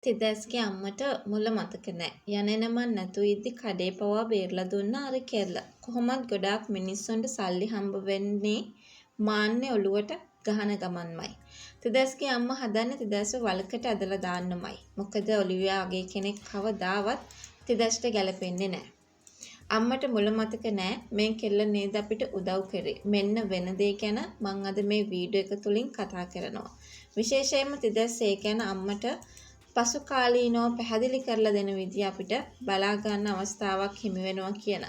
තිදැස්ගේ අම්මට මුල මතක නෑ. යන මන් නැතු ඉද්දි කඩේ පවා බේරලා දුන්නා අර කෙල්ල. කොහොමත් ගොඩාක් මිනිස්සුන්ට සල්ලි හම්බ වෙන්නේ මාන්නේ ඔලුවට ගහන ගමන්මයි. තිදැස්ගේ අම්මා හදන්නේ තිදැස්ව වලකට ඇදලා දාන්නමයි. මොකද ඔලිවියා වගේ කෙනෙක් කවදාවත් තිදැස්ට ගැලපෙන්නේ නෑ. අම්මට මුල මතක නෑ මේ කෙල්ල නේද අපිට උදව් කරේ. මෙන්න වෙන දේ ගැන මං අද මේ වීඩියෝ එක තුලින් කතා කරනවා. විශේෂයෙන්ම තිදැස් ඒ ගැන අම්මට පසු කාලීනව පැහැදිලි කරලා දෙන විදිය අපිට බලා ගන්න අවස්ථාවක් හිමි වෙනවා කියන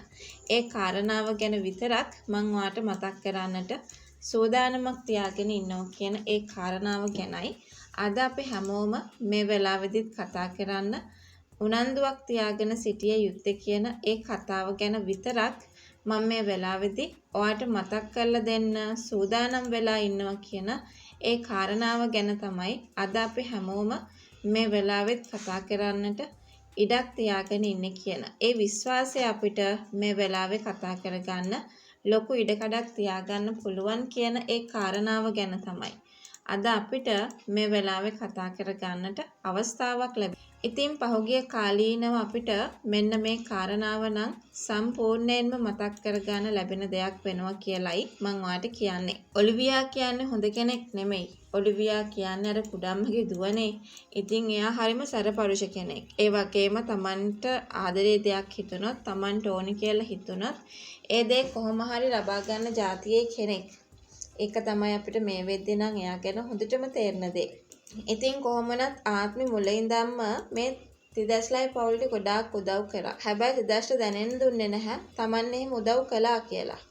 ඒ කාරණාව ගැන විතරක් මම ඔයාලට මතක් කරන්නට සූදානමක් තියාගෙන ඉන්නවා කියන ඒ කාරණාව ගැනයි අද අපි හැමෝම මේ වෙලාවෙදිත් කතා කරන්න උනන්දුවක් තියාගෙන සිටිය යුත්තේ කියන ඒ කතාව ගැන විතරක් මම මේ වෙලාවේදී ඔයාලට මතක් කරලා දෙන්න සූදානම් වෙලා ඉන්නවා කියන ඒ කාරණාව ගැන තමයි අද අපි හැමෝම මේ වෙලාවෙත් කතා කරන්නට ඉඩක් තියාගෙන ඉන්නේ කියන ඒ විශ්වාසය අපිට මේ වෙලාවේ කතා කරගන්න ලොකු ඉඩකඩක් තියාගන්න පුළුවන් කියන ඒ කාරණාව ගැන තමයි අද අපිට මේ වෙලාවේ කතා කරගන්නට අවස්ථාවක් ලැබෙන්නේ. ඉතින් පහුගිය කාලීනව අපිට මෙන්න මේ කාරණාව නම් සම්පූර්ණයෙන්ම මතක් කරගන්න ලැබෙන දෙයක් වෙනවා කියලයි මම ඔයාලට කියන්නේ. ඔලිවියා කියන්නේ හොඳ කෙනෙක් නෙමෙයි. ඔලිවියා කියන්නේ අර කුඩම්මගේ දුවනේ. ඉතින් එයා හරිම සැරපරුෂ කෙනෙක්. ඒ වගේම Tamanට ආදරේ දෙයක් හිතුනොත්, Tamanට ඕනි කියලා හිතුනොත්, ඒ දේ කොහොම හරි ලබා ගන්න જાතියේ කෙනෙක්. ඒක තමයි අපිට මේ වෙද්දී නම් එයා ගැන හොඳටම තේරෙන දේ. ඉතින් කොහොමනත් ආත්මි මුලින් ඉඳන්ම මේ තිදැස්ලයි පවුලට ගොඩාක් උදව් කරා. හැබැයි තිදැස්ට දැනෙන්න දුන්නේ නැහැ Taman එහෙම උදව් කළා කියලා.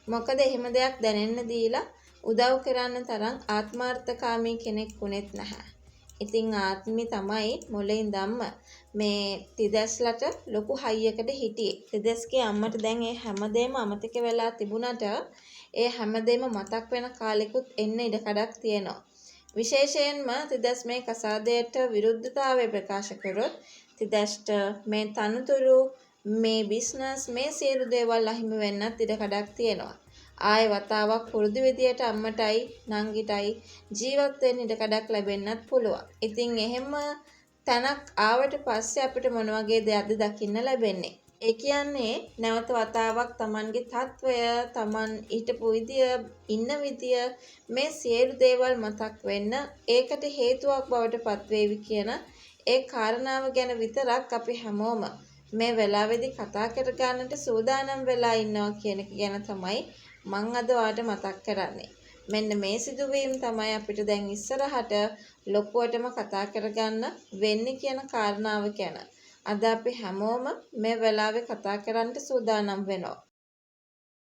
මොකද එහෙම දෙයක් දැනෙන්න දීලා උදව් කරන්න තරම් ආත්මාර්ථකාමී කෙනෙක් වුණෙත් නැහැ. ඉතින් ආත්මි තමයි මුලින් ඉඳන්ම මේ තිදැස්ලට ලොකු හයියකට හිටියේ. තිදැස්ගේ අම්මට දැන් ඒ හැමදේම අමතක වෙලා තිබුණාට ඒ හැමදේම මතක් වෙන කාලෙකුත් එන්න ඉඩ කඩක් තියෙනවා. විශේෂයෙන්ම තිදැස් මේ කසාදයට විරුද්ධතාවය ප්‍රකාශ කරොත් තිදැස්ට මේ තනතුරු මේ බිස්නස් මේ සියලු දේවල් අහිමි වෙන්නත් ඉඩ කඩක් තියෙනවා. ආයෙ වතාවක් පුරුදු විදියට අම්මටයි නංගිටයි ජීවත් වෙන්න ඉඩ කඩක් ලැබෙන්නත් පුළුවන්. ඉතින් එහෙම තැනක් ආවට පස්සේ අපිට මොන වගේ දෙයක්ද දකින්න ලැබෙන්නේ? ඒ කියන්නේ නැවත වතාවක් Tamanගේ තත්වය, Taman හිටපු විදිය, ඉන්න විදිය මේ සියලු දේවල් මතක් වෙන්න ඒකට හේතුවක් බවට පත්වේවි කියන ඒ කාරණාව ගැන විතරක් අපි හැමෝම මේ වෙලාවේදී කතා කර ගන්නට සූදානම් වෙලා ඉන්නවා කියන එක ගැන තමයි මම අද ඔයාලට මතක් කරන්නේ. මෙන්න මේ සිදුවීම් තමයි අපිට දැන් ඉස්සරහට ලොකුවටම කතා කරගන්න වෙන්නේ කියන කාරණාව ගැන. අද අපි හැමෝම මේ වෙලාවේ කතා කරන්න සූදානම් වෙනවා.